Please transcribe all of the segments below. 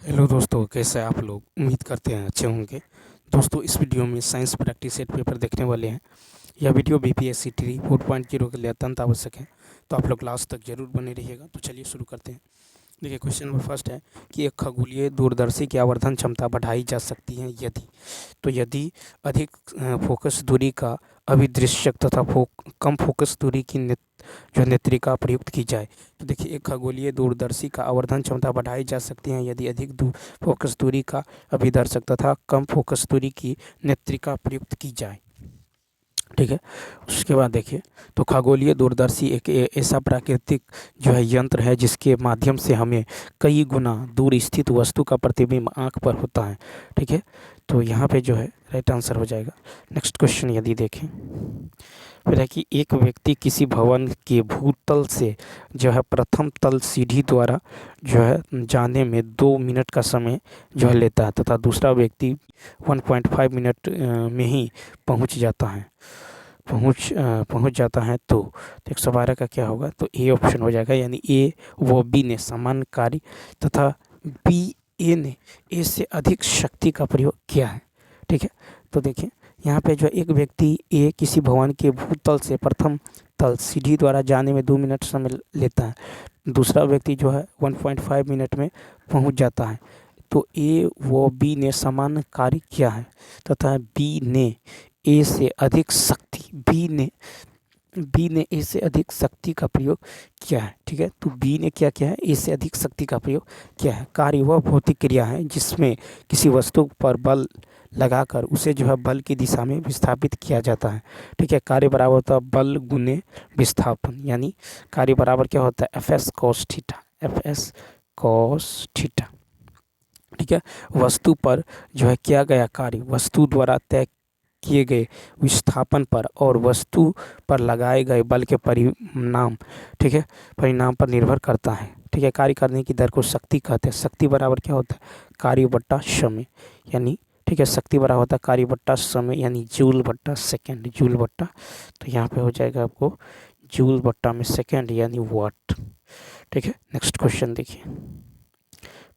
Hello दोस्तों, कैसे हैं आप लोग? उम्मीद करते हैं अच्छे होंगे। दोस्तों, इस वीडियो में साइंस प्रैक्टिस सेट पेपर देखने वाले हैं। यह वीडियो बीपीएससी टी 4.0 के लिए अत्यंत आवश्यक है, तो आप लोग लास्ट तक जरूर बने रहिएगा। तो चलिए शुरू करते हैं। देखिए, क्वेश्चन नंबर फर्स्ट है कि एक खगोलीय दूरदर्शी की आवर्धन क्षमता बढ़ाई जा सकती है यदि अधिक फोकस दूरी का अभिदृश्यक तथा कम फोकस दूरी की जो नेत्रिका प्रयुक्त की जाए। तो देखिए, एक खगोलीय दूरदर्शी का आवर्धन क्षमता बढ़ाई जा सकती है यदि अधिक फोकस दूरी का अभिदर्शक तथा कम फोकस दूरी की नेत्रिका प्रयुक्त की जाए। ठीक है। उसके बाद देखिए, तो खगोलीय दूरदर्शी एक ऐसा प्राकृतिक जो है यंत्र है जिसके माध्यम से हमें कई गुना दूर स्थित वस्तु का प्रतिबिंब आंख पर होता है। ठीक है। तो यहाँ पे जो है राइट आंसर हो जाएगा। नेक्स्ट क्वेश्चन यदि देखें, फिर है कि एक व्यक्ति किसी भवन के भूतल से जो है प्रथम तल सीढ़ी द्वारा जो है जाने में 2 मिनट का समय जो है लेता है तथा दूसरा व्यक्ति 1.5 मिनट में ही पहुंच जाता है पहुंच जाता है। तो 112 का क्या होगा? तो ए ऑप्शन हो जाएगा, यानी ए व बी ने समान कार्य तथा बी ए ने ए से अधिक शक्ति का प्रयोग किया है। ठीक है। तो देखिए, यहाँ पे जो एक व्यक्ति ए किसी भवन के भूतल से प्रथम तल सीढ़ी द्वारा जाने में 2 मिनट समय लेता है, दूसरा व्यक्ति जो है 1.5 मिनट में पहुंच जाता है। तो ए व बी ने समान कार्य किया है तथा बी ने ए से अधिक शक्ति बी ने ए से अधिक शक्ति का प्रयोग किया है। ठीक है। तो बी ने क्या किया है? ए से अधिक शक्ति का प्रयोग किया है। कार्य वह भौतिक क्रिया है जिसमें किसी वस्तु पर बल लगाकर उसे जो है बल की दिशा में विस्थापित किया जाता है। ठीक है। कार्य बराबर होता है बल गुने विस्थापन, यानी कार्य बराबर क्या होता है? F S cos theta. ठीक है। वस्तु पर जो है किया गया कार्य वस्तु द्वारा तय किए गए विस्थापन पर और वस्तु पर लगाए गए बल के परिणाम, ठीक है, परिणाम पर निर्भर करता है। ठीक है। कार्य करने की दर को शक्ति कहते हैं। शक्ति बराबर क्या होता है? कार्य बट्टा समय, यानी ठीक है, शक्ति बराबर होता है कार्य बट्टा समय, यानी जूल बट्टा सेकेंड, जूल बट्टा। तो यहाँ पे हो जाएगा आपको जूल बट्टा में सेकेंड, यानी वाट। ठीक है। नेक्स्ट क्वेश्चन देखिए,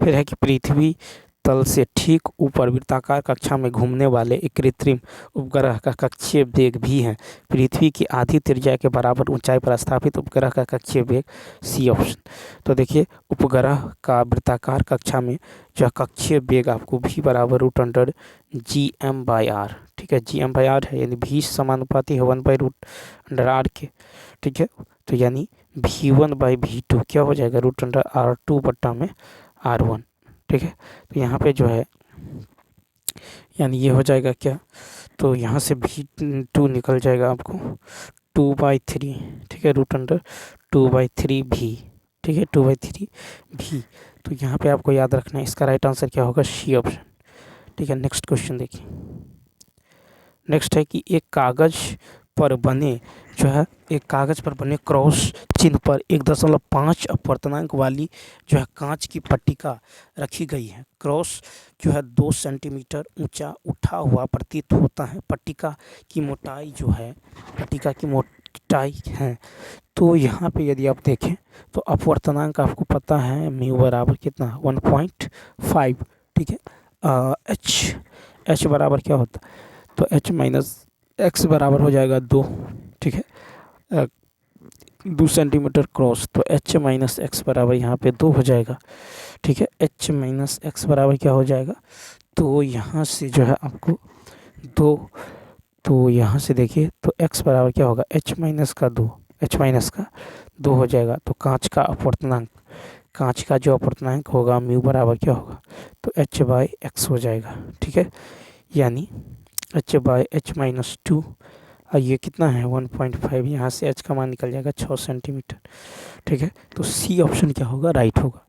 फिर है कि पृथ्वी तल से ठीक ऊपर वृत्ताकार कक्षा में घूमने वाले एक कृत्रिम उपग्रह का कक्षीय वेग भी है। पृथ्वी की आधी त्रिज्या के बराबर ऊंचाई पर स्थापित उपग्रह का कक्षीय वेग सी ऑप्शन। तो देखिए, उपग्रह का वृत्ताकार कक्षा में जो कक्षीय वेग आपको भी बराबर √g/m/r, ठीक है, g/m/r है, यानी भी समानुपाती है 1/√r के। ठीक है। तो यानी v1/v2 क्या हो जाएगा? √r2 बट्टा में r1। ठीक है। तो यहाँ पे जो है, यानी ये हो जाएगा क्या? तो यहाँ से v2 निकल जाएगा आपको 2/3। ठीक है। √2/3 v। ठीक है, 2/3 v। तो यहाँ पे आपको याद रखना है, इसका राइट आंसर क्या होगा? C option. ठीक है। नेक्स्ट क्वेश्चन देखिए, नेक्स्ट है कि एक कागज पर बने क्रॉस चिन्ह पर 1.5 अपर्तनांक वाली जो है कांच की पट्टिका रखी गई है। क्रॉस जो है 2 सेंटीमीटर ऊंचा उठा हुआ प्रतीत होता है। पट्टिका की मोटाई है। तो यहाँ पे यदि आप देखें तो अपवर्तनांक आपको पता है म्यू बराबर कितना? 1.5। ठीक है। एच बराबर क्या होता है? तो h माइनस एक्स बराबर हो जाएगा 2। ठीक है। 2 सेंटीमीटर क्रॉस, तो h माइनस एक्स बराबर यहाँ पे 2 हो जाएगा। ठीक है। h माइनस एक्स बराबर क्या हो जाएगा? तो यहाँ से जो है आपको 2, तो यहाँ से देखिए तो x बराबर क्या होगा? h माइनस का 2 हो जाएगा। तो कांच का जो अपवर्तनांक होगा म्यू बराबर क्या होगा? तो h/x हो जाएगा। ठीक है। यानी h/h माइनस 2, और ये कितना है? 1.5। यहाँ से h का मान निकल जाएगा 6 सेंटीमीटर। ठीक है। तो सी ऑप्शन क्या होगा? राइट होगा।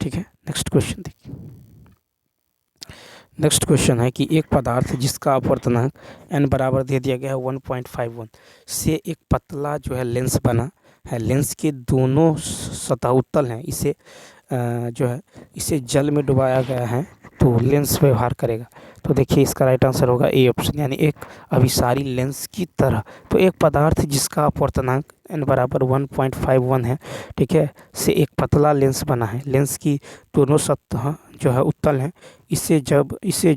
ठीक है। नेक्स्ट क्वेश्चन देखिए, नेक्स्ट क्वेश्चन है कि एक पदार्थ जिसका अपवर्तनांक n बराबर दे दिया गया है 1.51 से एक पतला जो है लेंस बना है। लेंस के दोनों सतह उत्तल हैं। इसे जल में डुबाया गया है तो लेंस व्यवहार करेगा। तो देखिए, इसका राइट आंसर होगा ए ऑप्शन, यानी एक अभिसारी लेंस की तरह। तो एक पदार्थ जिसका अपवर्तनांक n बराबर 1.51 है, ठीक है, से एक पतला लेंस बना है। लेंस की दोनों सतह जो है उत्तल है, इसे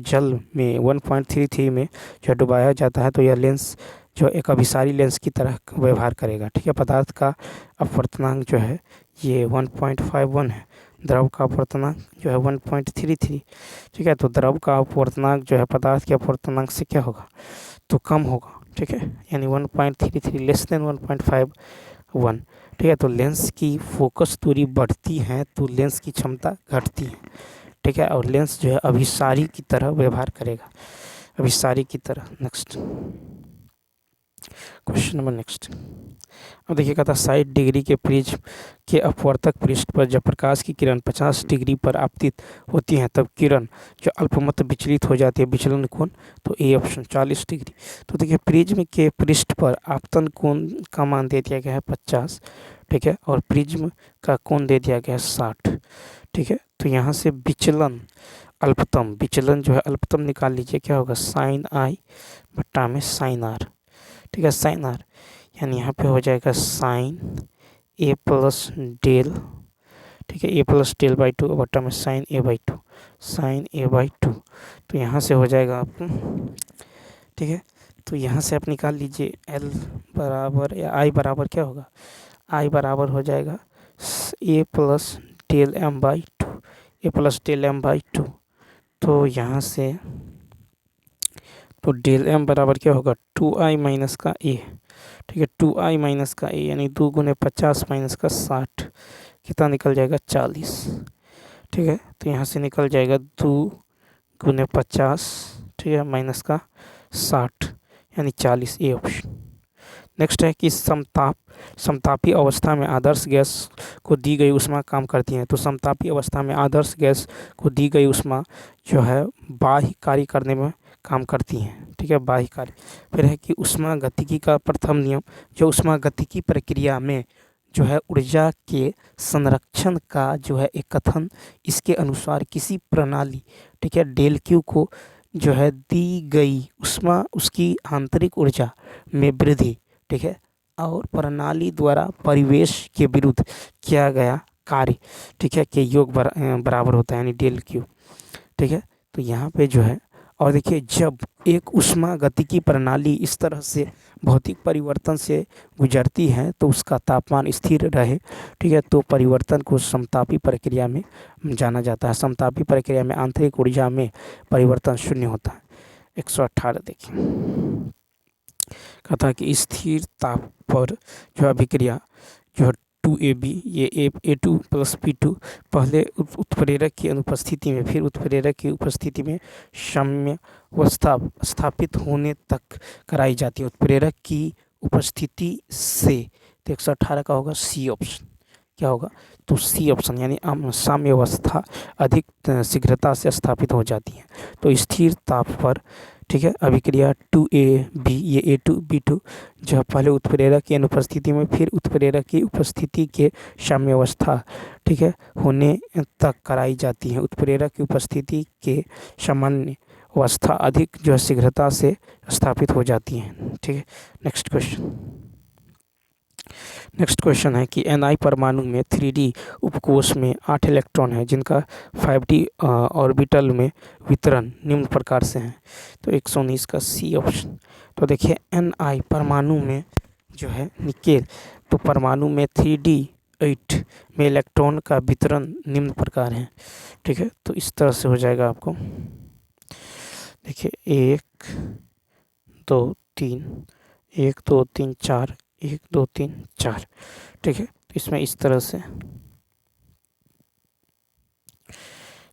जल में 1.33 में जो डुबाया जाता है तो यह लेंस जो एक अभिसारी लेंस की तरह व्यवहार करेगा। ठीक है, पदार्थ का अपवर्तनांक जो है ये 1.51 है, द्रव का अपवर्तनांक जो है 1.33। ठीक है, तो द्रव का अपवर्तनांक जो है पदार्थ के अपवर्तनांक से क्या होगा, तो कम होगा। ठीक है, यानी 1.33 लेस देन 1.51। ठीक है, तो लेंस की फोकस दूरी बढ़ती है तो लेंस की क्षमता घटती है। ठीक है, और लेंस जो है अभिसारी की तरह व्यवहार करेगा, अभिसारी की तरह। Next question number next. अब देखिए, कहता 60 डिग्री के प्रिज्म के अपवर्तक पृष्ठ पर जब प्रकाश की किरण 50 डिग्री पर आपतित होती है तब किरण जो अल्पमत विचलित हो जाती है, विचलन कोण, तो ए ऑप्शन 40 डिग्री। तो देखिए, प्रिज्म के पृष्ठ पर आपतन कोण का मान दे दिया गया है 50। ठीक है, और प्रिज्म का कोण दे दिया गया है 60। ठीक है, तो यहाँ से विचलन अल्पतम, विचलन जो है अल्पतम निकाल लीजिए, क्या होगा, साइन आई बट्टा में साइन आर। ठीक है, साइन आर, यानी यहाँ पे हो जाएगा साइन ए प्लस डेल। ठीक है, ए प्लस डेल बाई 2 बट्टा में sine A by 2, sine A by 2। तो यहाँ से हो जाएगा आपको, ठीक है, तो यहाँ से आप निकाल लीजिए एल बराबर या आई बराबर क्या होगा, आई बराबर हो जाएगा A plus del M by 2, A plus del M by 2। तो यहाँ से तो डेल एम बराबर क्या होगा, 2i माइनस का ए। ठीक है, 2i माइनस का ए यानी 2 गुने 50 माइनस का 60, कितना निकल जाएगा, 40। ठीक है, तो यहाँ से निकल जाएगा 2 गुने 50, ठीक है, माइनस का 60 यानी 40, ए ऑप्शन। नेक्स्ट है कि समतापी अवस्था में आदर्श गैस को दी गई ऊष्मा काम करती है। तो समतापी अवस्था में आदर्श गैस को दी गई ऊष्मा जो है बाह्य कार्य करने में काम करती हैं। ठीक है, बाह्य कार्य। फिर है कि ऊष्मा गतिकी का प्रथम नियम, जो ऊष्मा गतिकी प्रक्रिया में जो है ऊर्जा के संरक्षण का जो है एक कथन, इसके अनुसार किसी प्रणाली, ठीक है, डेल क्यू को जो है दी गई ऊष्मा उसकी आंतरिक ऊर्जा में वृद्धि, ठीक है, और प्रणाली द्वारा परिवेश के विरुद्ध किया गया कार्य, ठीक है, के योग बराबर होता है, यानी डेल क्यू। ठीक है, तो यहाँ पे जो है, और देखिए जब एक ऊष्मा गतिकी प्रणाली इस तरह से भौतिक परिवर्तन से गुजरती है तो उसका तापमान स्थिर रहे, ठीक है, तो परिवर्तन को समतापी प्रक्रिया में जाना जाता है। समतापी प्रक्रिया में आंतरिक ऊर्जा में परिवर्तन शून्य होता है। 118 देखिए, कहता है कि स्थिर ताप पर जो अभिक्रिया जो 2AB, ये A2 प्लस P2 पहले उत्प्रेरक की अनुपस्थिति में, फिर उत्प्रेरक की उपस्थिति में साम्यावस्था स्थापित होने तक कराई जाती है। उत्प्रेरक की उपस्थिति से, तो 118 का होगा सी ऑप्शन। क्या होगा, तो सी ऑप्शन, यानी साम्यावस्था अधिक शीघ्रता से स्थापित हो जाती है। तो स्थिर ताप पर, ठीक है, अभिक्रिया 2AB, ये A2 B2 जो पहले उत्प्रेरक की अनुपस्थिति में, फिर उत्प्रेरक की उपस्थिति के साम्यावस्था, ठीक है, होने तक कराई जाती है। उत्प्रेरक की उपस्थिति के सामान्य अवस्था अधिक जो है शीघ्रता से स्थापित हो जाती है। ठीक है, नेक्स्ट क्वेश्चन है कि Ni परमाणु में 3D उपकोष में 8 इलेक्ट्रॉन है जिनका 5D ऑर्बिटल में वितरण निम्न प्रकार से है। तो 119 का सी ऑप्शन। तो देखिए Ni परमाणु में जो है निकेल, तो परमाणु में 3D8 में इलेक्ट्रॉन का वितरण निम्न प्रकार है। ठीक है, तो इस तरह से हो जाएगा आपको। देखिए 1 2 3 1 2 3 4 1 2 3 4। ठीक है, तो इसमें इस तरह से,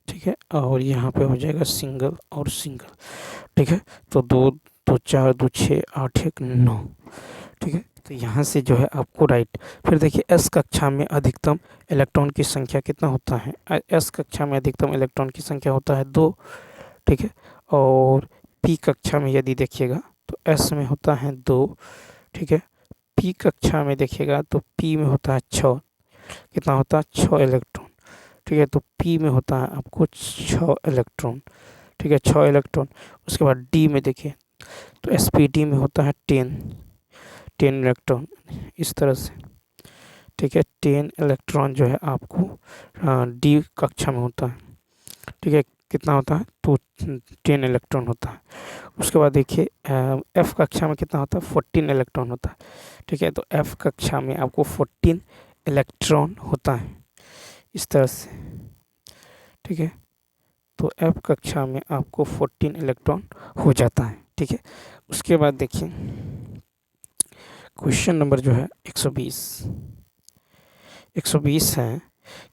ठीक है, और यहाँ पे हो जाएगा सिंगल और सिंगल। ठीक है, तो 2 2 4 2 6 8 1 9। ठीक है, तो यहाँ से जो है आपको राइट। फिर देखिए एस कक्षा में अधिकतम इलेक्ट्रॉन की संख्या कितना होता है, एस कक्षा में अधिकतम इलेक्ट्रॉन की संख्या होता है 2। ठीक है, और पी कक्षा में यदि देखिएगा तो एस में होता है 2। ठीक है, पी कक्षा में देखिएगा तो पी में होता है 6, कितना होता है 6 इलेक्ट्रॉन। ठीक है, तो पी में होता है आपको 6 इलेक्ट्रॉन। ठीक है, 6 इलेक्ट्रॉन। उसके बाद डी में देखिए तो एसपीडी में होता है 10 इलेक्ट्रॉन, इस तरह से। ठीक है, 10 इलेक्ट्रॉन जो है आपको डी कक्षा में होता है। ठीक है, कितना होता है तो 10 इलेक्ट्रॉन होता है। उसके बाद देखिए एफ कक्षा में कितना होता है 14 इलेक्ट्रॉन होता है। ठीक है, तो एफ कक्षा में आपको 14 इलेक्ट्रॉन होता है इस तरह से। ठीक है, तो एफ कक्षा में आपको 14 इलेक्ट्रॉन हो जाता है। ठीक है, उसके बाद देखिए क्वेश्चन नंबर जो है 120 है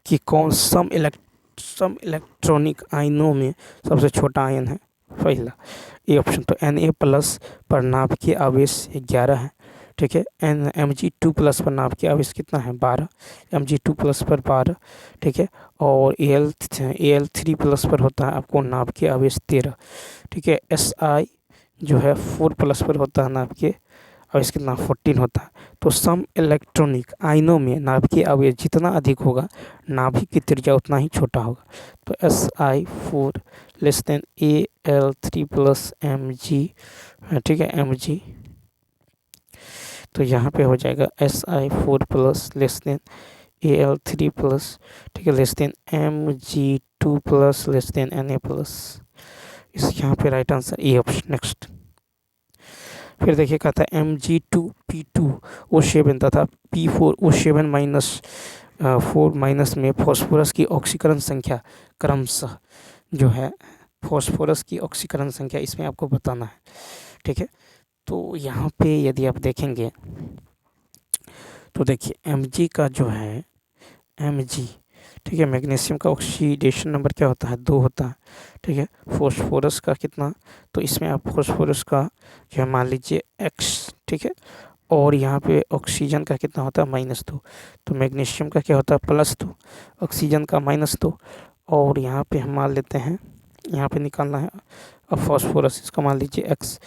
कि कौन सम इलेक्ट्रॉनिक आयनों में सबसे छोटा आयन है। पहला ए ऑप्शन, तो Na+ पर नाभिकीय आवेश 11 है। ठीक है, Mg2+ पर नाभिकीय आवेश कितना है 12, Mg2+ पर 12। ठीक है, और Al3+ पर होता है आपको नाभिकीय आवेश 13। ठीक है, Si जो है 4+ पर होता है नाभिकीय आवेश कितना 14 होता है। तो सम इलेक्ट्रॉनिक आयनों में नाभिकीय आवेश जितना अधिक होगा नाभिक की त्रिज्या उतना ही छोटा होगा। तो Si4 less than Al3+ Mg। ठीक है, Mg, तो यहाँ पे हो जाएगा Si4+ लेस देन Al3+, ठीक है, less than Mg2+ less than Na+। इस यहाँ पे right answer A option. Next फिर देखिए कहता है Mg2P2O7 तथा P4O7-4- में फॉस्फोरस की ऑक्सीकरण संख्या क्रमशः जो है फॉस्फोरस की ऑक्सीकरण संख्या इसमें आपको बताना है। ठीक है, तो यहाँ पे यदि आप देखेंगे तो देखिए Mg का जो है Mg, ठीक है, मैग्नीशियम का ऑक्सीडेशन नंबर क्या होता है 2 होता है। ठीक है, फॉस्फोरस का कितना, तो इसमें आप फॉस्फोरस का जो है मान लीजिए X। ठीक है, और यहाँ पे ऑक्सीजन का कितना होता है -2, तो मैग्नीशियम का क्या होता है +2, ऑक्सीजन का -2, और यहाँ पे हम मान लेते हैं यहाँ पे निकालना है अब फॉस्फोरस, इसका मान लीजिए X,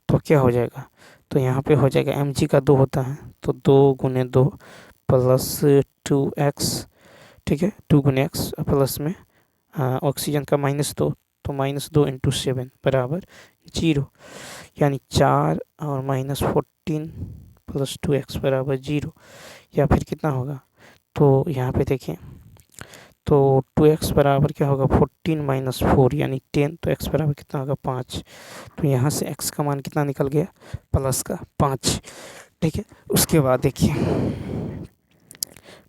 तो क्या हो जाएगा, तो यहाँ पे हो जाएगा Mg का 2 होता है तो 2 × 2 + 2x। ठीक है, 2 × x प्लस में ऑक्सीजन का -2, तो -2 × 7 बराबर 0, यानी 4 और -14 + 2x बराबर 0, या फिर कितना होगा, तो यहाँ पे देखिए तो 2x बराबर क्या होगा 14 - 4 यानी 10, तो x बराबर कितना होगा 5। तो यहाँ से x का मान कितना निकल गया +5। ठीक है, उसके बाद देखिए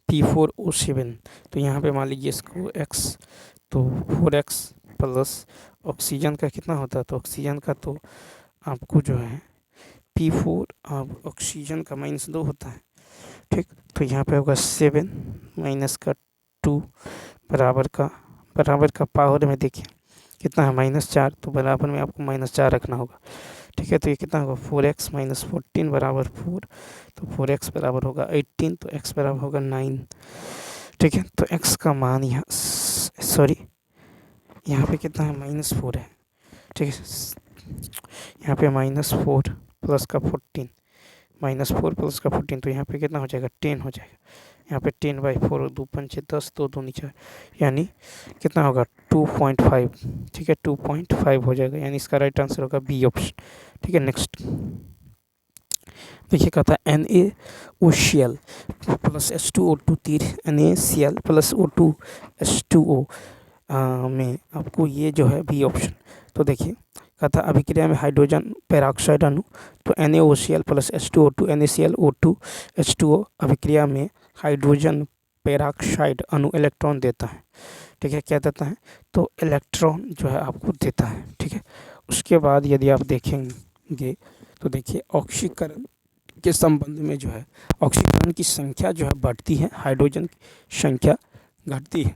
P4O7, तो यहाँ पे मान लीजिए इसको x, तो 4x प्लस ऑक्सीजन का कितना होता है, तो ऑक्सीजन का तो आपको जो है P4 अब ऑक्सीजन का -2 होता है। ठीक, तो यहाँ पे होगा 7 - 2 बराबर का पावर में देखिए कितना है -4, तो बराबर में आपको -4 रखना होगा। ठीक है, तो ये कितना होगा 4x - 14 बराबर 4, तो 4x बराबर होगा 18, तो x बराबर होगा 9। ठीक है, तो x का मान यहाँ सॉरी यहाँ पे कितना है -4 है। ठीक है, यहाँ पे -4 प्लस का 14, -4 प्लस का 14, तो यहाँ पे कितना हो जाएगा 10 हो जाएगा। यहाँ पे 10/4, 2 पंचे 10, 2 दूनी 4, यानी कितना होगा 2.5। ठीक है, 2.5 हो जाएगा, यानी इसका राइट आंसर होगा बी ऑप्शन। ठीक है, नेक्स्ट देखिए कहता है NaOCl + H2O2 तीर NaCl + O2 H2O में आपको ये जो है बी ऑप्शन। तो देखिए कहता है अभिक्रिया में हाइड्रोजन पेरोक्साइड अणु, तो NaOCl + H2O2 NaClO2 H2O अभिक्रिया में हाइड्रोजन पेरोक्साइड अणु इलेक्ट्रॉन देता है। ठीक है, क्या देता है, तो इलेक्ट्रॉन जो है आपको देता है। ठीक है, उसके बाद यदि आप देखेंगे तो देखिए ऑक्सीकरण के संबंध में जो है ऑक्सीकरण की संख्या जो है बढ़ती है, हाइड्रोजन की संख्या घटती है।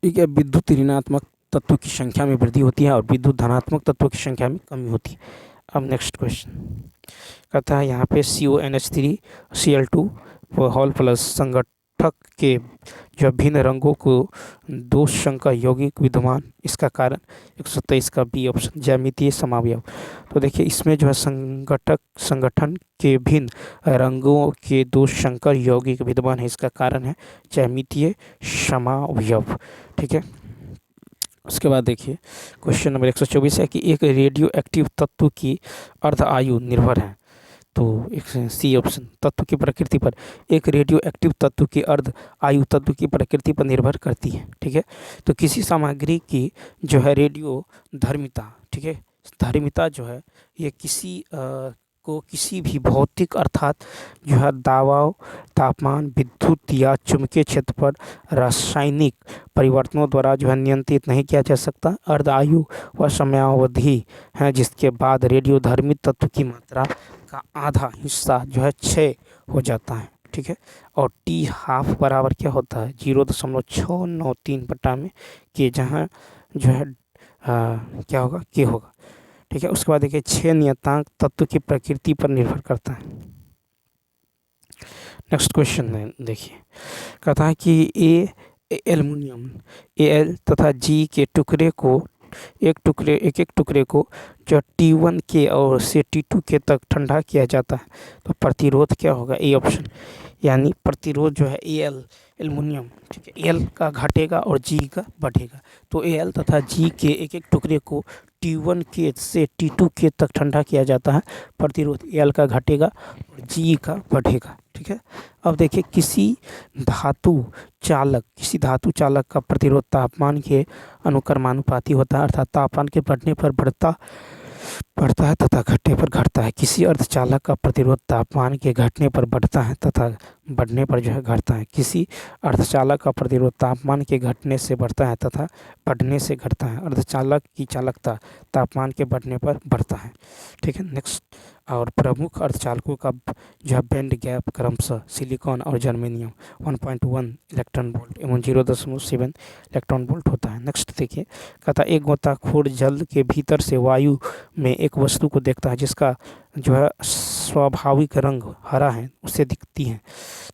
ठीक है, विद्युत ऋणात्मक तत्वों की संख्या में वृद्धि होती है और विद्युत धनात्मक तत्वों की संख्या में कमी होती है। अब नेक्स्ट क्वेश्चन कहता है यहाँ पे CONH3Cl2 होल प्लस संगठक के जो भिन्न रंगों को 2 शंकर यौगिक विद्यमान, इसका कारण 123 का बी ऑप्शन ज्यामितीय समावयव। तो देखिए इसमें जो है संगठन के भिन्न रंगों के 2 शंकर यौगिक विद्यमान है, इसका कारण है ज्यामितीय समावयव। ठीक है, उसके बाद देखिए क्वेश्चन नंबर 124 है कि एक रेडियो एक्टिव तत्व की अर्ध आयु निर्भर है। तो एक सी ऑप्शन। तत्व की प्रकृति पर, एक रेडियो एक्टिव तत्व की अर्ध आयु तत्व की प्रकृति पर निर्भर करती है। ठीक है, तो किसी सामग्री की जो है रेडियो धर्मिता, ठीक है, धर्मिता जो है ये किसी को किसी भी भौतिक अर्थात जो है दबाव, तापमान, विद्युत या चुंबकीय क्षेत्र पर रासायनिक परिवर्तनों द्वारा जो है नियंत्रित नहीं किया जा सकता। अर्ध आयु वह समयावधि है जिसके बाद रेडियोधर्मी तत्व की मात्रा का आधा हिस्सा जो है क्षय हो जाता है। ठीक है, और टी हाफ बराबर क्या होता है 0.693 बटा में के, जहाँ जो है क्या होगा के होगा। ठीक है, उसके बाद देखिए 6 नियतांक तत्व की प्रकृति पर निर्भर करता है। नेक्स्ट क्वेश्चन है, देखिए कहता है कि एल्युमिनियम Al तथा G के टुकड़े को एक टुकड़े को जो T1 के और से T2 के तक ठंडा किया जाता है तो प्रतिरोध क्या होगा, ए ऑप्शन। यानी प्रतिरोध जो है Al एल्युमिनियम, ठीक है, L का घटेगा और G का बढ़ेगा। तो Al तथा G के एक टुकड़े को T1 के से T2 के तक ठंडा किया जाता है, प्रतिरोध L का घटेगा और G का बढ़ेगा। ठीक है, अब देखिए किसी धातु चालक का प्रतिरोध तापमान के अनुक्रमानुपाती होता है, अर्थात तापमान के बढ़ने पर बढ़ता है तथा घटने पर घटता है। किसी अर्धचालक का प्रतिरोध तापमान के घटने पर बढ़ता है तथा बढ़ने पर जो है घटता है। किसी अर्धचालक का प्रतिरोध तापमान के घटने से बढ़ता है तथा बढ़ने से घटता है। अर्धचालक की चालकता तापमान के बढ़ने पर बढ़ता है। ठीक है, नेक्स्ट। और प्रमुख अर्धचालकों का जो है बैंड गैप क्रमशः सिलिकॉन और जर्मेनियम 1.1 इलेक्ट्रॉन वोल्ट एवं 0.7 इलेक्ट्रॉन वोल्ट होता है। नेक्स्ट देखिए, कहता एक गोताखोर जल के भीतर से वायु में एक वस्तु को देखता है जिसका जो है स्वाभाविक रंग हरा है, उसे दिखती है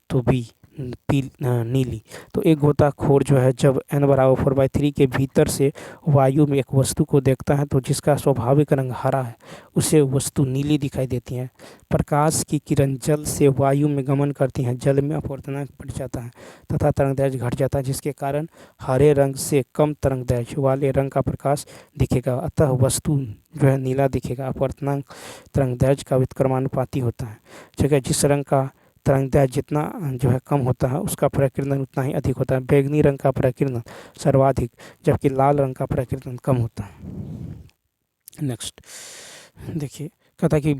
तो बी नीली। तो एक गोताखोर जो है जब n बराबर 4/3 के भीतर से वायु में एक वस्तु को देखता है तो जिसका स्वाभाविक रंग हरा है उसे वस्तु नीली दिखाई देती है। प्रकाश की किरण जल से वायु में गमन करती हैं, जल में अपवर्तनांक बढ़ जाता है तथा तरंगदैर्घ्य घट जाता है, जिसके कारण हरे रंग से कम तरंगदैर्घ्य वाले रंग का प्रकाश दिखेगा, अतः वस्तु जो है नीला दिखेगा। अपवर्तनांक तरंगदैर्घ्य का व्युत्क्रमानुपाती होता है। ठीक है, जिस रंग का तरंगदैर्घ्य जितना जो है कम होता है उसका प्रकीर्णन उतना ही अधिक होता है। बैंगनी रंग का प्रकीर्णन सर्वाधिक जबकि लाल रंग का प्रकीर्णन कम होता है। नेक्स्ट देखिए, कहता है कि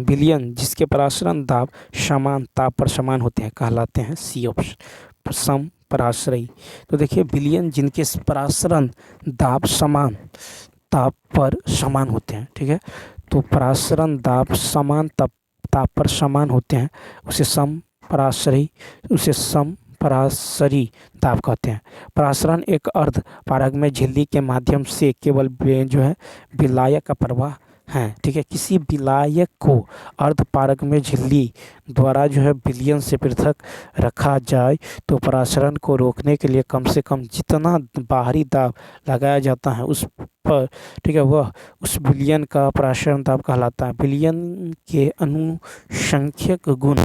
विलयन जिसके परासरण दाब समान ताप पर समान होते हैं कहलाते हैं, सी ऑप्शन सम पराश्रयी। तो देखिए विलयन जिनके परासरण दाब समान ताप पर समान होते हैं, ठीक है, तो परासरण दाब समान ताप पर समान होते हैं उसे समपराशरी दाब कहते हैं। परासरण एक अर्ध पारगम्य झिल्ली के माध्यम से केवल जो है विलायक का प्रवाह है। ठीक है, किसी विलायक को अर्ध पारगम्य झिल्ली द्वारा जो है विलयन से पृथक रखा जाए तो परासरण को रोकने के लिए कम से कम जितना बाहरी दाब लगाया जाता है उस पर, ठीक है, वह उस विलयन का परासरण दाब कहलाता है। विलयन के अनुसंख्यक गुण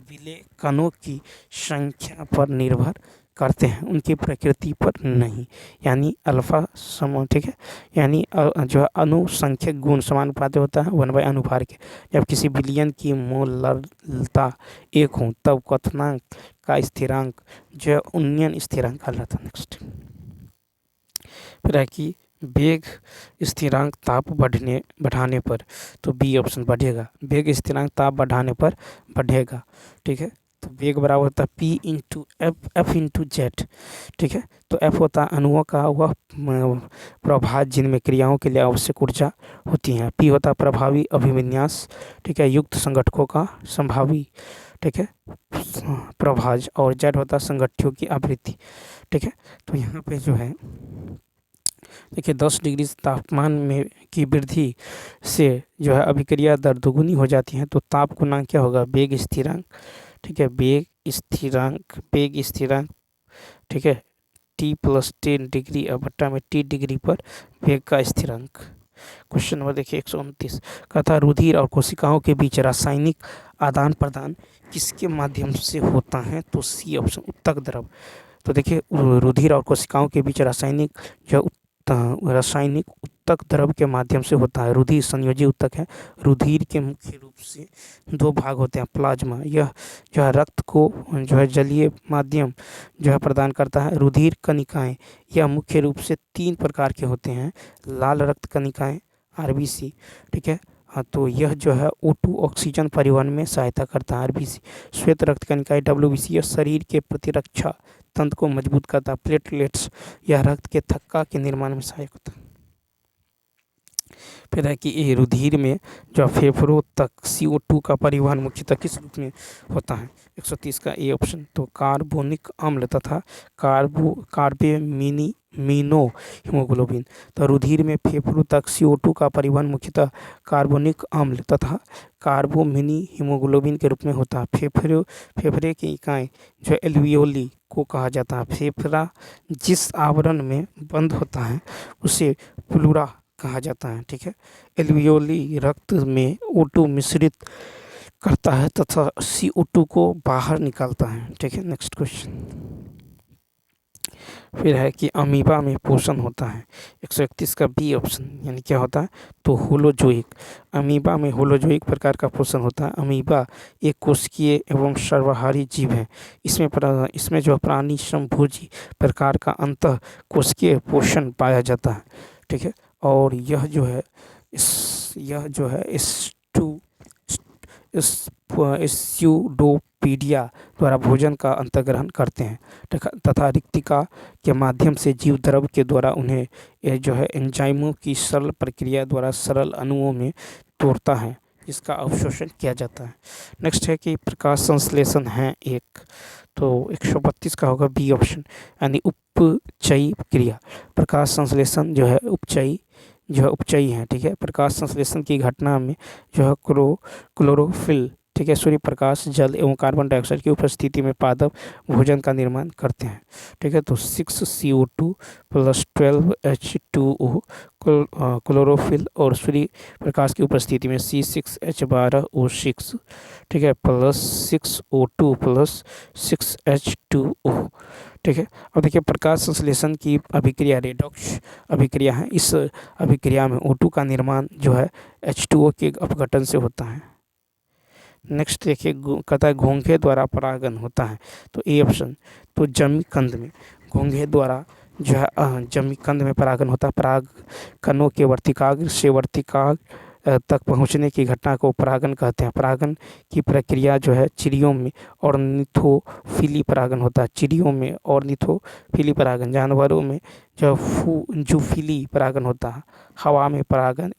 विलेखनों की संख्या पर निर्भर करते हैं, उनकी प्रकृति पर नहीं। यानी अल्फा सम, ठीक है, यानी जो है अनुसंख्यक गुण समानुपाती होता है 1/, अनुभार के। जब किसी विलयन की मोलरता 1 हो तब क्वथनांक का स्थिरांक जो है उन्नयन स्थिरांक कहलाता है। नेक्स्ट फिर है कि वेग स्थिरांक ताप बढ़ाने पर, तो बी ऑप्शन बढ़ेगा। वेग स्थिरांक ताप बढ़ाने पर बढ़ेगा। ठीक है, तो वेग बराबर होता है P into F into Z. ठीक है, तो F होता है अणुओं का वह प्रभाज जिनमें क्रियाओं के लिए आवश्यक ऊर्जा होती है। P होता है प्रभावी अभिविन्यास, ठीक है, युक्त संगठकों का संभावी, ठीक है, प्रभाज, और Z होता है संगठियों की आवृत्ति। ठीक है, तो यहाँ पे जो है देखिए 10 डिग्री तापमान में की वृद्धि से जो है अभिक्रिया दर दोगुनी हो जाती है, तो ताप गुणांक क्या होगा, वेग स्थिरांक। ठीक है, वेग स्थिरांक, ठीक है, T + 10 डिग्री बट्टा में T डिग्री पर वेग का स्थिरांक। क्वेश्चन नंबर देखिए 129, कहता रुधिर और कोशिकाओं के बीच रासायनिक आदान प्रदान किसके माध्यम से होता है, तो सी ऑप्शन उत्तक द्रव। तो देखिए रुधिर और कोशिकाओं के बीच रासायनिक ऊतक द्रव के माध्यम से होता है। रुधिर संयोजी ऊतक है। रुधिर के मुख्य रूप से दो भाग होते हैं। प्लाज्मा, यह जो है रक्त को जो है जलीय माध्यम जो है प्रदान करता है। रुधिर कणिकाएं, यह मुख्य रूप से 3 प्रकार के होते हैं। लाल रक्त कणिकाएं, आरबीसी, ठीक है। हाँ, तो यह जो है O2 ऑक्सीजन परिवहन में सहायता करता है, आरबीसी। श्वेत रक्त कणिकाएं, डब्ल्यूबीसी, यह शरीर के प्रतिरक्षा तंत्र को मजबूत करता है। प्लेटलेट्स, यह रक्त के थक्का के निर्माण में सहायक होता है। फिर है कि ये रुधिर में जो फेफड़ों तक CO2 का परिवहन मुख्यतः किस रूप में होता है। 130 का ए ऑप्शन। तो कार्बोनिक अम्ल तथा कार्बेमिनो हीमोग्लोबिन। तो रुधिर में फेफड़ों तक CO2 का परिवहन मुख्यतः कार्बोनिक अम्ल तथा कार्बोमिनी हीमोग्लोबिन के रूप में होता है। फेफड़े की इकाई जो एल्वियोली को कहा जाता है। फेफड़ा जिस आवरण में बंद होता है उसे प्लूरा कहा जाता है, ठीक है। एल्वियोली रक्त में O2 मिश्रित करता है तथा CO2 को बाहर निकालता है, ठीक है। नेक्स्ट क्वेश्चन फिर है कि अमीबा में पोषण होता है। 131 का बी ऑप्शन, यानी क्या होता है, तो होलोजोइक। अमीबा में होलोजोइक प्रकार का पोषण होता है। अमीबा एक कोशिकीय एवं सर्वाहारी जीव है। इसमें जो प्राणी समभोजी प्रकार का अंतः कोशिकीय पोषण पाया जाता है, ठीक है। और यह जो है स्यूडोपीडिया द्वारा भोजन का अंतर्ग्रहण करते हैं तथा रिक्तिका के माध्यम से जीव द्रव के द्वारा उन्हें जो है एंजाइमों की सरल प्रक्रिया द्वारा सरल अणुओं में तोड़ता है, जिसका अवशोषण किया जाता है। नेक्स्ट है कि प्रकाश संश्लेषण है एक, तो 132 का होगा बी ऑप्शन, यानी उपचयी क्रिया। प्रकाश संश्लेषण जो है उपचयी है, ठीक है। प्रकाश संश्लेषण की घटना में जो है क्लोरोफिल, ठीक है, सूर्य प्रकाश, जल एवं कार्बन डाइऑक्साइड की उपस्थिति में पादप भोजन का निर्माण करते हैं, ठीक है। तो 6CO2 + 12H2O क्लोरोफिल और सूर्य प्रकाश की उपस्थिति में C6H12O6, ठीक है, +6O2 + 6H2O, ठीक है। अब देखिए प्रकाश संश्लेषण की अभिक्रिया रेडॉक्स अभिक्रिया है। इस अभिक्रिया में O2 का निर्माण जो है H2O के अपघटन से होता है। नेक्स्ट देखिए कहता है घोंघे द्वारा परागन होता है, तो ए ऑप्शन। तो जमीकंद में घोंघे द्वारा जो है जमीकंद में परागन होता है। पराग कणों के वर्तिकाग्र से वर्तिकाग्र तक पहुंचने की घटना को परागन कहते हैं। परागन की प्रक्रिया जो है चिड़ियों में ऑर्निथोफिली परागन होता है। चिड़ियों में ऑर्निथोफिली परागन, जानवरों में जो जूफिली परागन होता है। हवा में परागन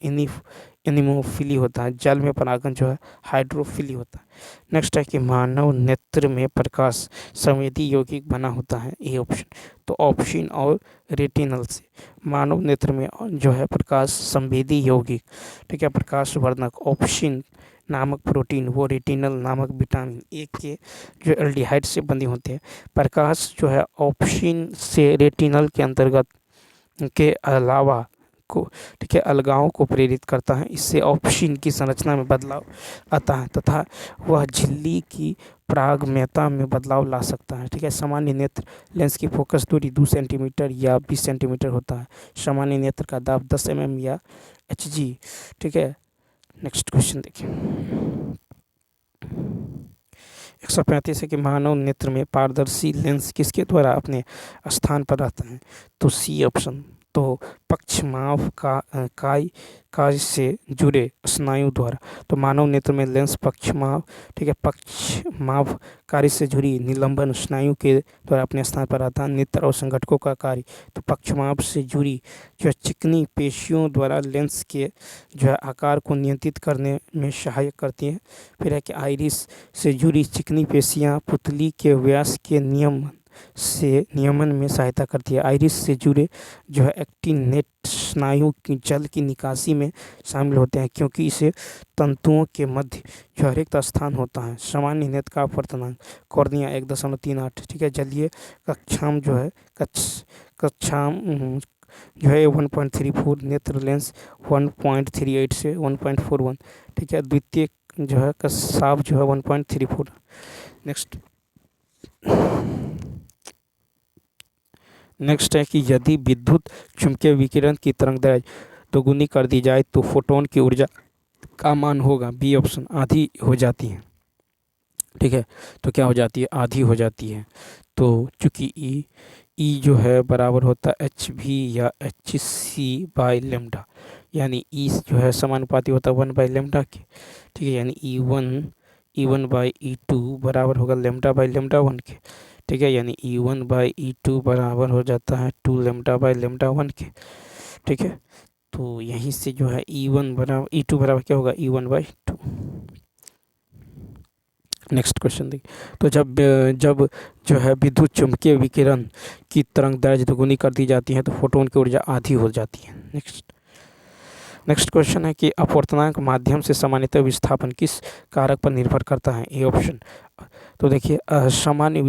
एनिमोफिली होता है। जल में परागन जो है हाइड्रोफिली होता है। नेक्स्ट है कि मानव नेत्र में प्रकाश संवेदी यौगिक बना होता है, ए ऑप्शन। तो ऑप्शिन और रेटिनल से मानव नेत्र में जो है प्रकाश संवेदी यौगिक, ठीक है, प्रकाश वर्धक ऑप्शिन नामक प्रोटीन वो रेटिनल नामक विटामिन ए के जो एल्डिहाइड से बंधे होते हैं। प्रकाश जो है ऑप्शिन से रेटिनल के अंतर्गत के अलावा को, ठीक है, अलगाव को प्रेरित करता है। इससे ऑप्शिन की संरचना में बदलाव आता है तथा वह झिल्ली की पारगम्यता में बदलाव ला सकता है, ठीक है। सामान्य नेत्र लेंस की फोकस दूरी 2 सेंटीमीटर या 20 सेंटीमीटर होता है। सामान्य नेत्र का दाब 10 mm या Hg, ठीक है। नेक्स्ट क्वेश्चन देखिए 135 है कि मानव नेत्र में पारदर्शी लेंस किसके द्वारा अपने स्थान पर रहता है, तो सी ऑप्शन। तो पक्षमाव कार्य से जुड़े स्नायु द्वारा। तो मानव नेत्र में लेंस पक्षमाव, ठीक है, पक्षमाव कार्य से जुड़ी निलंबन स्नायु के द्वारा अपने स्थान पर रहता है। नेत्र और संघटकों का कार्य, तो पक्षमाव से जुड़ी जो चिकनी पेशियों द्वारा लेंस के जो है आकार को नियंत्रित करने में सहायक करती है। फिर है कि आइरिस से जुड़ी चिकनी पेशियाँ पुतली के व्यास के नियमन में सहायता करती है। आइरिस से जुड़े जो है एक्टिनेट स्नायु की जल की निकासी में शामिल होते हैं, क्योंकि इसे तंतुओं के मध्य जो रिक्त स्थान होता है। सामान्य नेत्र का अपवर्तनांक कॉर्निया 1.38, ठीक है। जलीय कक्षाम जो है कक्षाम जो है 1.34, नेत्र लेंस 1.38 से 1.41, ठीक है। द्वितीय जो है कसाव जो है 1.34। नेक्स्ट है कि यदि विद्युत चुम्बकीय विकिरण की तरंगदैर्घ्य दोगुनी कर दी जाए तो फोटोन की ऊर्जा का मान होगा बी ऑप्शन आधी हो जाती है। ठीक है, तो क्या हो जाती है, आधी हो जाती है। तो चूंकि ई जो है बराबर होता है एच भी या एच सी बाई लेमडा, यानी ई जो है समानुपाती होता है 1/λ के। ठीक है, यानी ई वन बाई ई2 बराबर होगा λ/λ1 के। ठीक है, यानी E1/E2 बराबर हो जाता है 2λ/λ1 के। ठीक है, तो यहीं से जो है E2 बराबर क्या होगा, E1/2। नेक्स्ट क्वेश्चन देखिए, तो जब जब जो है विद्युत चुम्बकीय विकिरण की तरंग दैर्ध्य दोगुनी कर दी जाती है तो फोटोन की ऊर्जा आधी हो जाती है। नेक्स्ट क्वेश्चन है कि अपवर्तनांक माध्यम से सामान्यतः विस्थापन किस कारक पर निर्भर करता है, ए ऑप्शन। तो देखिए सामान्य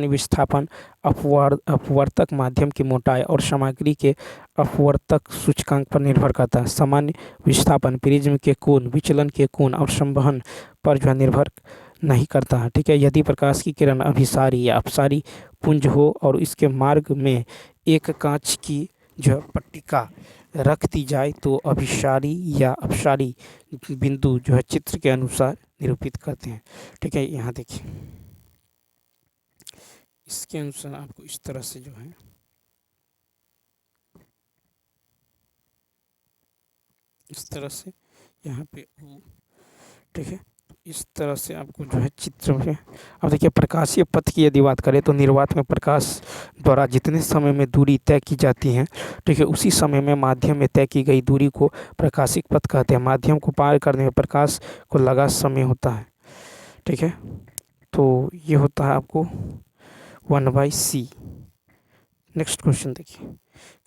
विस्थापन अपवर्तक माध्यम की मोटाई और सामग्री के अपवर्तक सूचकांक पर निर्भर करता है। सामान्य विस्थापन प्रिज्म के कोण, विचलन के कोण और संवहन पर जो है निर्भर नहीं करता है। ठीक है, यदि प्रकाश की किरण अभिसारी या अपसारी पुंज हो और इसके मार्ग में एक कांच की जो है पट्टिका रख दी जाए तो अभिसारी या अपसारी बिंदु जो है चित्र के अनुसार निरूपित करते हैं। ठीक है, यहाँ देखिए इसके अनुसार आपको इस तरह से जो है इस तरह से यहाँ पे, ठीक है, इस तरह से आपको जो है चित्र में। अब देखिए प्रकाशीय पथ की यदि बात करें तो निर्वात में प्रकाश द्वारा जितने समय में दूरी तय की जाती है, ठीक है, उसी समय में माध्यम में तय की गई दूरी को प्रकाशिक पथ कहते हैं। माध्यम को पार करने में प्रकाश को लगा समय होता है। ठीक है, तो ये होता है आपको 1/c। नेक्स्ट क्वेश्चन देखिए,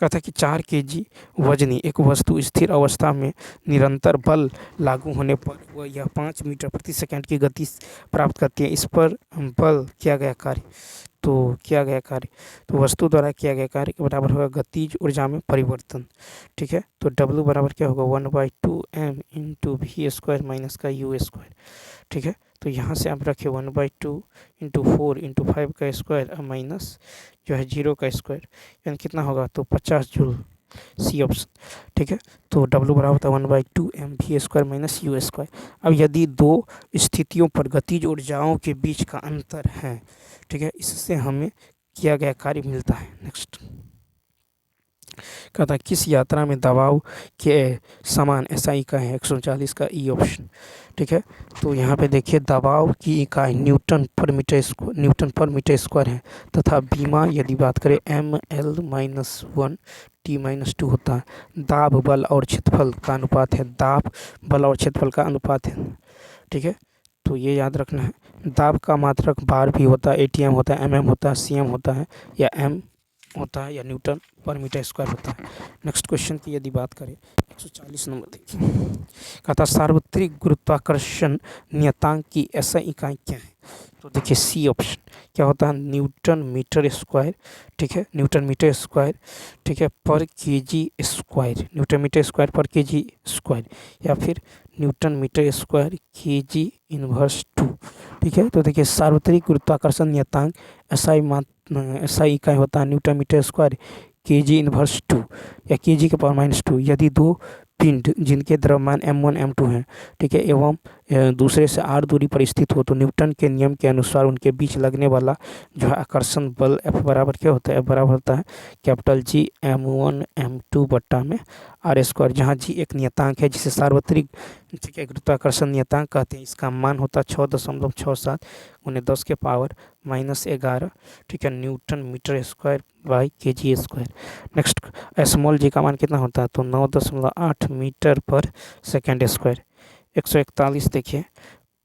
कहता है कि 4 kg वजनी एक वस्तु स्थिर अवस्था में निरंतर बल लागू होने पर वह यह 5 मीटर प्रति सेकंड की गति प्राप्त करती है। इस पर बल किया गया कार्य, तो वस्तु द्वारा किया गया कार्य के बराबर होगा गतिज ऊर्जा में परिवर्तन। ठीक है, तो W बराबर क्या होगा 1/2m इंटू v² माइनस का u²। ठीक है, तो यहाँ से आप रखिए 1/2 इंटू 4 इंटू 5 का स्क्वायर माइनस जो है 0 का स्क्वायर, यानी कितना होगा, तो 50 जूल, सी ऑप्शन। ठीक है, तो W बराबर होता है 1/2m v² माइनस u²। अब यदि दो स्थितियों पर गतिज ऊर्जाओं के बीच का अंतर है, ठीक है, इससे हमें किया गया कार्य मिलता है। नेक्स्ट कहता है किस यात्रा में दबाव के समान SI इकाई है, 140 का ई ऑप्शन। ठीक है, तो यहाँ पे देखिए दबाव की इकाई न्यूटन पर मीटर स्क्वायर है तथा बीमा यदि बात करें ml-1 t-2 होता है। दाब बल और क्षेत्रफल का अनुपात है, दाब बल और क्षेत्रफल का अनुपात है। ठीक है, तो ये याद रखना है। दाब का मात्रक बार भी होता है, ATM होता है, MM होता है, CM होता है या M होता है या न्यूटन पर मीटर स्क्वायर होता है। नेक्स्ट क्वेश्चन की यदि बात करें 140 नंबर देखिए, कहता सार्वत्रिक गुरुत्वाकर्षण नियतांक की SI इकाई क्या है, तो देखिए सी ऑप्शन क्या होता है, न्यूटन मीटर स्क्वायर। ठीक है, न्यूटन मीटर स्क्वायर, ठीक है, per kg square, newton metre square per kg square, या फिर newton metre square kg inverse 2। ठीक है, तो देखिए सार्वत्रिक गुरुत्वाकर्षण नियतांक SI इकाई होता है newton metre square kg inverse 2 या केजी के पावर -2। यदि दो पिंड जिनके द्रव्यमान m1 m2 हैं, ठीक है, एवं दूसरे से r दूरी पर स्थित हो तो न्यूटन के नियम के अनुसार उनके बीच लगने वाला जो है आकर्षण बल F बराबर क्या होता है, F बराबर होता है कैपिटल G m1 m2 बट्टा में r², जहाँ G एक नियतांक है जिसे सार्वत्रिक, ठीक है, गुरुत्वाकर्षण नियतांक कहते हैं। इसका मान होता है 6.67 × 10 के पावर -11, ठीक है, newton metre square by kg square. Next small G का मान कितना होता है, तो 9.8 मीटर पर सेकेंड स्क्वायर। 141 देखिए,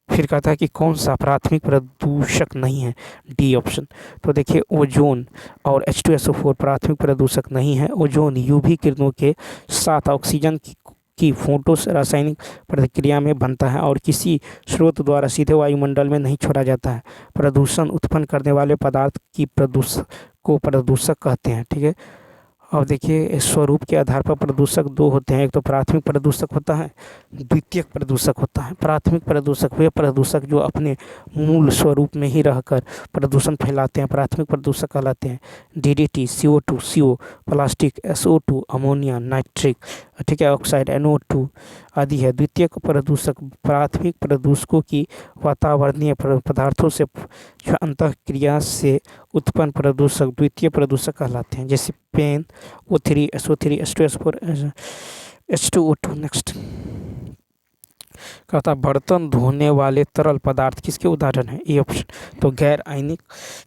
फिर कहता है कि कौन सा प्राथमिक प्रदूषक नहीं है, डी ऑप्शन। तो देखिए ओजोन और H2SO4 प्राथमिक प्रदूषक नहीं है। ओजोन UV किरणों के साथ ऑक्सीजन की फोटो रासायनिक प्रतिक्रिया में बनता है और किसी स्रोत द्वारा सीधे वायुमंडल में नहीं छोड़ा जाता है। प्रदूषण उत्पन्न करने वाले पदार्थ की प्रदूषक कहते हैं। ठीक है, और देखिए स्वरूप के आधार पर प्रदूषक दो होते हैं, एक तो प्राथमिक प्रदूषक होता है, द्वितीयक प्रदूषक होता है। प्राथमिक प्रदूषक वे प्रदूषक जो अपने मूल स्वरूप में ही रहकर प्रदूषण फैलाते हैं, प्राथमिक प्रदूषक कहलाते हैं। DDT, CO2, CO, plastic, SO2, ammonia, nitric, ठीक है, ऑक्साइड, NO2 आदि है। द्वितीयक प्रदूषक प्राथमिक प्रदूषकों की वातावरणीय पदार्थों से जो अंतःक्रिया से उत्पन्न प्रदूषक द्वितीय प्रदूषक कहलाते हैं, जैसे pen, O3, SO3, H2, S4, H2O2। Next कहता बर्तन धोने वाले तरल पदार्थ किसके उदाहरण है? A option. तो गैर आयनिक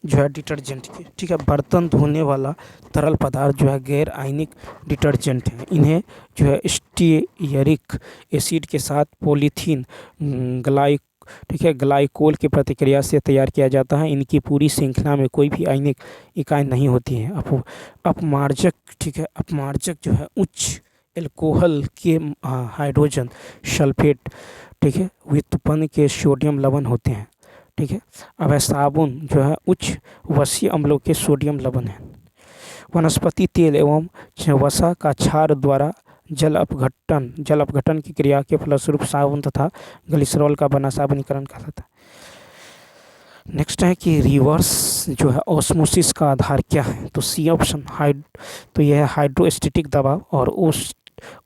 जो है डिटर्जेंट के, ठीक है, बर्तन धोने वाला तरल पदार्थ जो है गैर आयनिक डिटर्जेंट है। इन्हें जो है स्टीयरिक एसिड के साथ पॉलीथीन ठीक है ग्लाइकोल की प्रतिक्रिया से तैयार किया जाता है। इनकी पूरी श्रृंखला में कोई भी आयनिक इकाई नहीं होती है। अपमार्जक, ठीक है, अपमार्जक जो है उच्च एल्कोहल के हाइड्रोजन सल्फेट, ठीक है, व्युत्पन्न के सोडियम लवण होते हैं, ठीक है। अब साबुन जो है उच्च वसीय अम्लों के सोडियम लवण है। वनस्पति तेल एवं वसा का क्षार द्वारा जल अपघटन की क्रिया के फलस्वरूप साबुन तथा ग्लिसरॉल का बना साबुनीकरण कहलाता है। नेक्स्ट है कि रिवर्स जो है ऑस्मोसिस का आधार क्या है? तो सी ऑप्शन तो यह है हाइड्रोस्टैटिक दबाव और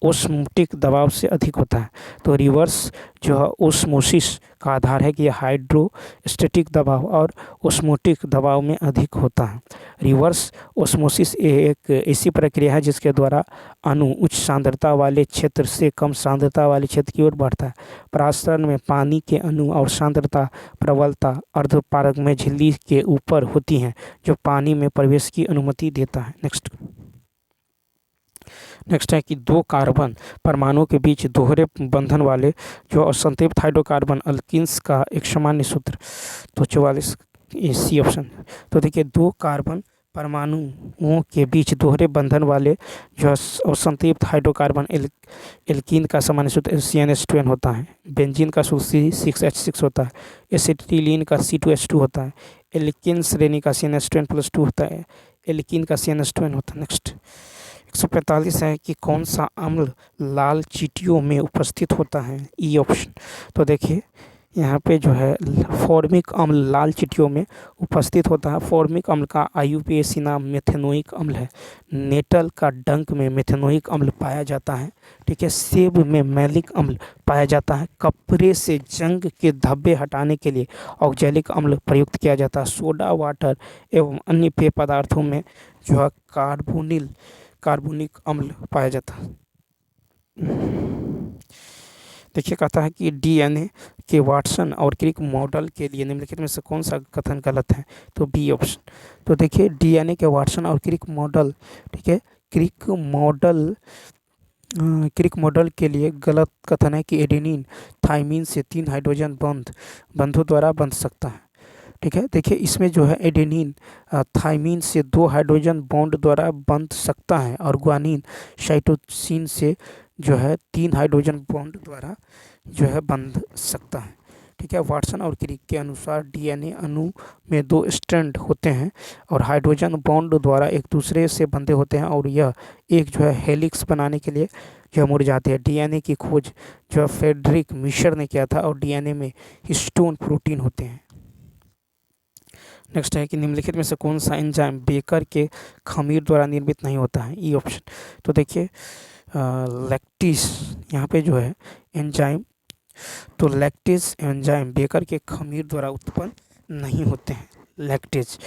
ओस्मोटिक दबाव से अधिक होता है। तो रिवर्स जो है ओस्मोसिस का आधार है कि यह हाइड्रोस्टैटिक दबाव और ओस्मोटिक दबाव में अधिक होता है। रिवर्स ओस्मोसिस एक ऐसी प्रक्रिया है जिसके द्वारा अणु उच्च सांद्रता वाले क्षेत्र से कम सांद्रता वाले क्षेत्र की ओर बढ़ता है। परासरण में पानी के अणु और सांद्रता प्रबलता अर्धपारगम्य झिल्ली के ऊपर होती हैं जो पानी में प्रवेश की अनुमति देता है। नेक्स्ट है कि दो कार्बन परमाणुओं के बीच दोहरे बंधन वाले जो असंतृप्त हाइड्रोकार्बन अल्कीन्स का एक सामान्य सूत्र। तो 44 सी ऑप्शन। तो देखिए दो कार्बन परमाणुओं के बीच दोहरे बंधन वाले जो असंतृप्त हाइड्रोकार्बन एल्कीन का सामान्य सूत्र CnH2n होता है। बेंजीन का सूत्र C6H6 होता है। एसिटिलीन का C2H2 होता है। एल्कीन श्रेणी का CnH2n+2 होता है। एल्कीन का CnH2n होता है। नेक्स्ट 145 है कि कौन सा अम्ल लाल चींटियों में उपस्थित होता है? E option. तो देखिए यहाँ पे जो है फॉर्मिक अम्ल लाल चींटियों में उपस्थित होता है। फॉर्मिक अम्ल का IUPAC नाम मेथेनोइक अम्ल है। नेटल का डंक में मेथेनोइक अम्ल पाया जाता है, ठीक है। सेब में मैलिक अम्ल पाया जाता है। कपड़े से जंग के धब्बे हटाने के लिए ऑक्जेलिक अम्ल प्रयुक्त किया जाता है। सोडा वाटर एवं अन्य पेय पदार्थों में जो है कार्बोनिक अम्ल पाया जाता है। देखिए कहता है कि DNA के वाटसन और क्रिक मॉडल के लिए निम्नलिखित में से कौन सा कथन गलत है? तो बी ऑप्शन। तो देखिए DNA के वाटसन और क्रिक मॉडल, ठीक है, क्रिक मॉडल के लिए गलत कथन है कि एडेनिन थाइमिन से 3 हाइड्रोजन बंधों द्वारा बंध सकता है, ठीक है। देखिए इसमें जो है एडेनिन थाइमिन से 2 हाइड्रोजन बॉन्ड द्वारा बंध सकता है और ग्वानिन साइटोसिन से जो है 3 हाइड्रोजन बॉन्ड द्वारा जो है बंध सकता है, ठीक है। वाटसन और क्रिक के अनुसार DNA अणु में 2 स्ट्रैंड होते हैं और हाइड्रोजन बॉन्ड द्वारा एक दूसरे से बंधे होते हैं और यह एक जो है हेलिक्स बनाने के लिए जो मुड़ जाते हैं। DNA की खोज जो है फ्रेडरिक मिशर ने किया था और DNA में हिस्टोन प्रोटीन होते हैं। नेक्स्ट है कि निम्नलिखित में से कौन सा एंजाइम बेकर के खमीर द्वारा निर्मित नहीं होता है? E option. तो देखिए लैक्टेज यहाँ पे जो है एंजाइम, तो लैक्टेज एंजाइम बेकर के खमीर द्वारा उत्पन्न नहीं होते हैं, लैक्टेज,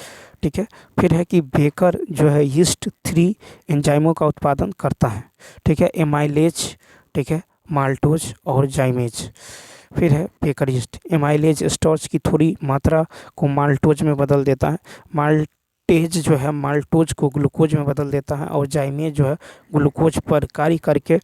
ठीक है। फिर है कि बेकर जो है यीस्ट 3 एंजाइमों का उत्पादन करता है, ठीक है, एमाइलेज, ठीक है, माल्टोज और जाइमेज। फिर है बेकर यीस्ट। एमाइलेज स्टार्च की थोड़ी मात्रा को माल्टोज में बदल देता है। माल्टेज जो है माल्टोज को ग्लूकोज में बदल देता है और जाइमेज जो है ग्लूकोज पर कार्य करके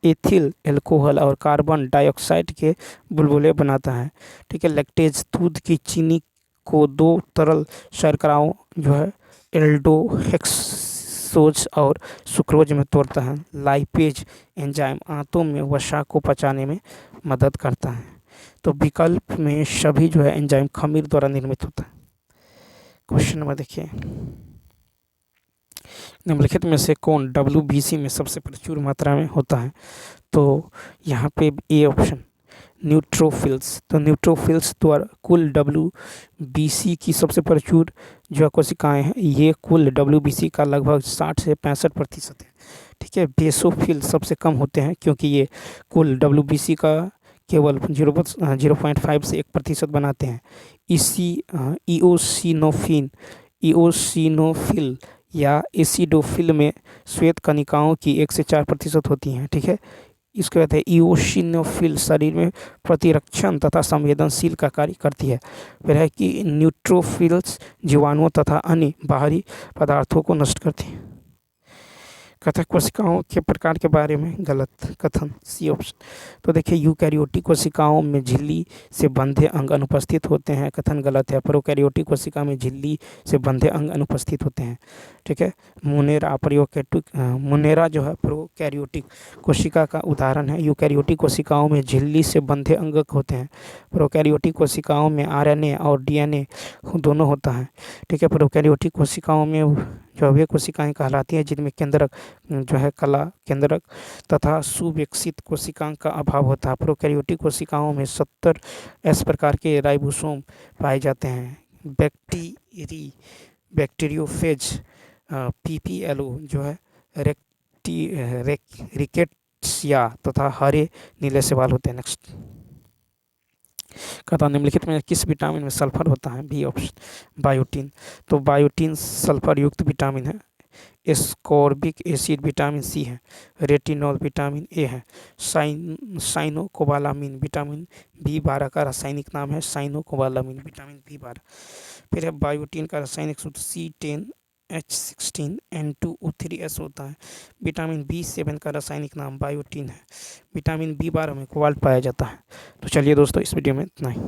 एथिल एल्कोहल और कार्बन डाइऑक्साइड के बुलबुले बनाता है, ठीक है। लैक्टेज दूध की चीनी को 2 तरल शर्कराओं जो है एल्डोहेक्सोज और सुक्रोज में तोड़ता है। लाइपेज एंजाइम आंतों में वसा को पचाने में मदद करता है। तो विकल्प में सभी जो है एंजाइम खमीर द्वारा निर्मित होता है। क्वेश्चन नंबर देखिए निम्नलिखित में से कौन WBC में सबसे प्रचुर मात्रा में होता है? तो यहाँ पे ए ऑप्शन न्यूट्रोफिल्स। तो न्यूट्रोफिल्स द्वारा कुल WBC की सबसे प्रचुर जो कोशिकाएं हैं ये कुल WBC का लगभग 60 से 65% है। ठीक है, बेसोफिल सबसे कम होते हैं क्योंकि ये कुल WBC का केवल 0.5 से 1% बनाते हैं। ईओसिनोफिल या एसिडोफिल में श्वेत कणिकाओं की 1 से 4% होती हैं। ठीक है, इसके बाद है ईओसिनोफिल शरीर में प्रतिरक्षण तथा संवेदनशील का कार्य करती है। फिर है कि न्यूट्रोफिल्स जीवाणुओं तथा अन्य बाहरी पदार्थों को नष्ट करती हैं। कथक कोशिकाओं के प्रकार के बारे में गलत कथन, सी ऑप्शन। तो देखिए यूकैरियोटिक कोशिकाओं में झिल्ली से बंधे अंग अनुपस्थित होते हैं, कथन गलत है। प्रोकैरियोटिक कोशिका में झिल्ली से बंधे अंग अनुपस्थित होते हैं। ठीक है, मुनेरा जो है प्रोकैरियोटिक कोशिका का उदाहरण है। यूकैरियोटिक कोशिकाओं में झिल्ली से बंधे अंग होते हैं। प्रोकैरियोटिक कोशिकाओं में RNA और DNA दोनों होता है। ठीक है, प्रोकैरियोटिक कोशिकाओं में जो वे कोशिकाएं कहलाती हैं जिनमें केंद्रक जो है कला केंद्रक तथा सुविकसित कोशिकांग का अभाव होता है। प्रोकैरियोटिक कोशिकाओं में 70S प्रकार के राइबोसोम पाए जाते हैं। बैक्टीरियोफेज PPLO जो है रिकेट्सिया तथा हरे नीले शैवाल होते हैं। नेक्स्ट कहता निम्नलिखित में किस विटामिन में सल्फर होता है? B option biotin. तो बायोटीन सल्फर युक्त विटामिन है। एस्कॉर्बिक एसिड विटामिन सी है। रेटिनॉल विटामिन ए है। साइनोकोबालामिन विटामिन B12 का रासायनिक नाम है। Cyanocobalamin vitamin B12। फिर है बायोटीन का रासायनिक सूत्र C10H16N2O3S होता है। विटामिन B7 का रासायनिक नाम बायोटीन है। विटामिन B12 में कोबाल्ट पाया जाता है। तो चलिए दोस्तों इस वीडियो में इतना ही।